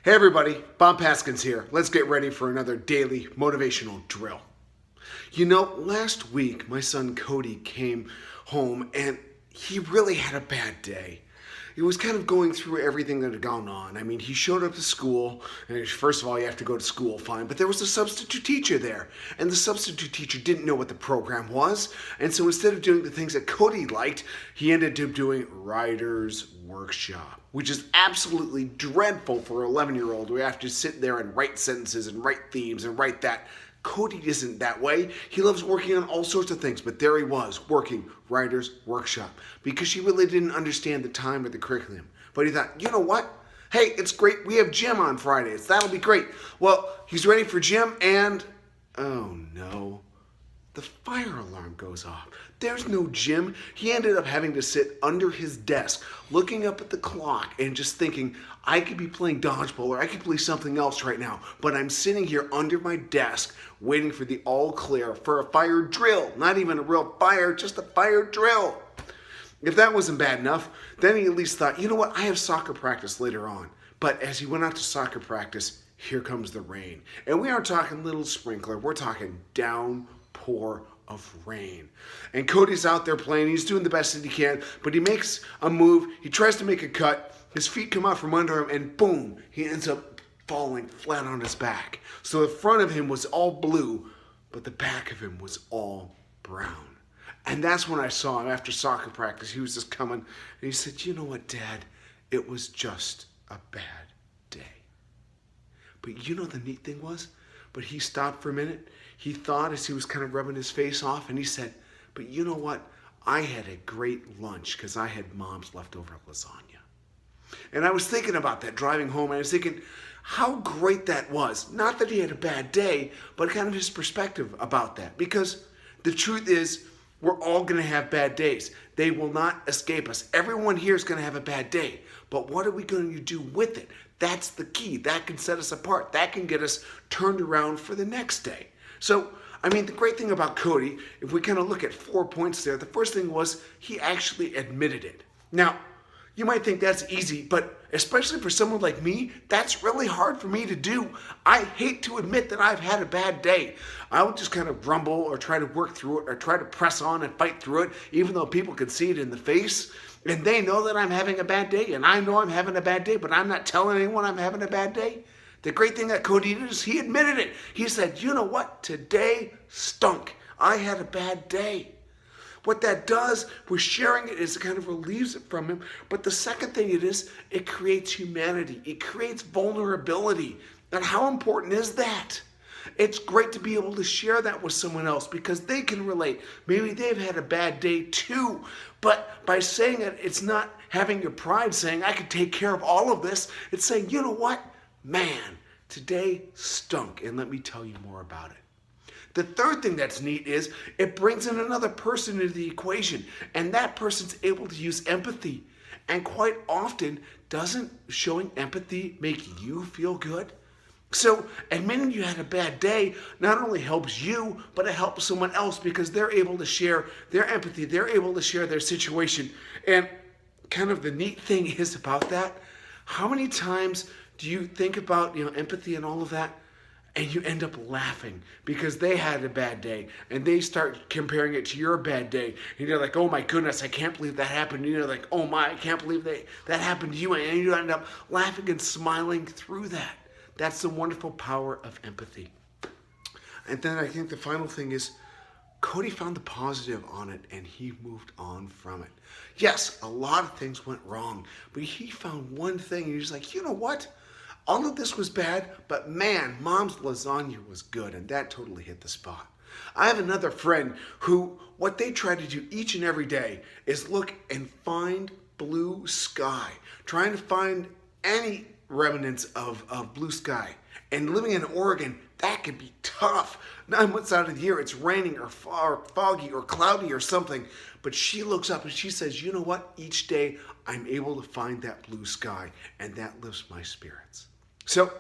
Hey everybody, Bob Paskins here. Let's get ready for another daily motivational drill. You know, last week my son Cody came home and he really had a bad day. He was kind of going through everything that had gone on. I mean, he showed up to school, and first of all, you have to go to school, fine, but there was a substitute teacher there, and the substitute teacher didn't know what the program was, and so instead of doing the things that Cody liked, he ended up doing writer's workshop, which is absolutely dreadful for an 11-year-old who have to sit there and write sentences and write themes and write that. Cody isn't that way. He loves working on all sorts of things, but there he was, working writer's workshop because she really didn't understand the time or the curriculum. But he thought, you know what? Hey, it's great. We have gym on Fridays. That'll be great. Well, he's ready for gym and, oh no, the fire alarm goes off. There's no gym. He ended up having to sit under his desk, looking up at the clock and just thinking, I could be playing dodgeball or I could play something else right now, but I'm sitting here under my desk waiting for the all clear for a fire drill. Not even a real fire, just a fire drill. If that wasn't bad enough, then he at least thought, you know what, I have soccer practice later on. But as he went out to soccer practice, here comes the rain. And we aren't talking little sprinkler, we're talking downpour of rain. And Cody's out there playing, he's doing the best that he can, but he makes a move, he tries to make a cut, his feet come out from under him, and boom, he ends up falling flat on his back. So the front of him was all blue, but the back of him was all brown. And that's when I saw him after soccer practice. He was just coming, and he said, you know what, Dad? It was just a bad day. But you know the neat thing was? But he stopped for a minute. He thought as he was kind of rubbing his face off, and he said, but you know what? I had a great lunch because I had Mom's leftover lasagna. And I was thinking about that driving home, and I was thinking how great that was. Not that he had a bad day, but kind of his perspective about that. Because the truth is, we're all going to have bad days. They will not escape us. Everyone here is going to have a bad day. But what are we going to do with it? That's the key. That can set us apart. That can get us turned around for the next day. So, I mean, the great thing about Cody, if we kind of look at 4 points there, the first thing was he actually admitted it. Now, you might think that's easy, but especially for someone like me, that's really hard for me to do. I hate to admit that I've had a bad day. I will just kind of grumble or try to work through it or try to press on and fight through it, even though people can see it in the face. And they know that I'm having a bad day, and I know I'm having a bad day, but I'm not telling anyone I'm having a bad day. The great thing that Cody did is he admitted it. He said, you know what? Today stunk. I had a bad day. What that does with sharing it is it kind of relieves it from him. But the second thing it is, it creates humanity. It creates vulnerability. And how important is that? It's great to be able to share that with someone else because they can relate. Maybe they've had a bad day too. But by saying it, it's not having your pride saying, I could take care of all of this. It's saying, you know what? Man, today stunk. And let me tell you more about it. The third thing that's neat is it brings in another person into the equation, and that person's able to use empathy. And quite often, doesn't showing empathy make you feel good? So admitting you had a bad day not only helps you, but it helps someone else because they're able to share their empathy. They're able to share their situation. And kind of the neat thing is about that, how many times do you think about, empathy and all of that? And you end up laughing because they had a bad day and they start comparing it to your bad day. And you're like, oh my goodness, I can't believe that happened. And you're like, oh my, I can't believe that happened to you. And you end up laughing and smiling through that. That's the wonderful power of empathy. And then I think the final thing is Cody found the positive on it and he moved on from it. Yes, a lot of things went wrong, but he found one thing and he's like, you know what? All of this was bad, but man, Mom's lasagna was good, and that totally hit the spot. I have another friend who, what they try to do each and every day is look and find blue sky, trying to find any remnants of blue sky. And living in Oregon, that could be tough. 9 months out of the year, it's raining or foggy or cloudy or something. But she looks up and she says, you know what? Each day, I'm able to find that blue sky, and that lifts my spirits. So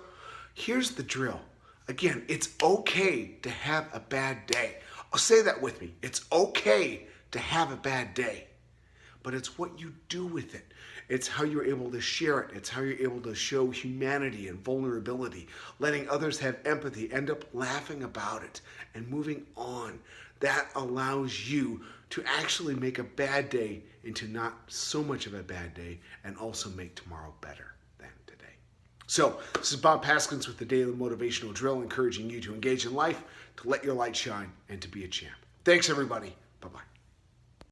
here's the drill. Again, it's okay to have a bad day. I'll say that with me. It's okay to have a bad day, but it's what you do with it. It's how you're able to share it. It's how you're able to show humanity and vulnerability, letting others have empathy, end up laughing about it, and moving on. That allows you to actually make a bad day into not so much of a bad day and also make tomorrow better than today. So, this is Bob Paskins with the Daily Motivational Drill, encouraging you to engage in life, to let your light shine, and to be a champ. Thanks, everybody. Bye-bye.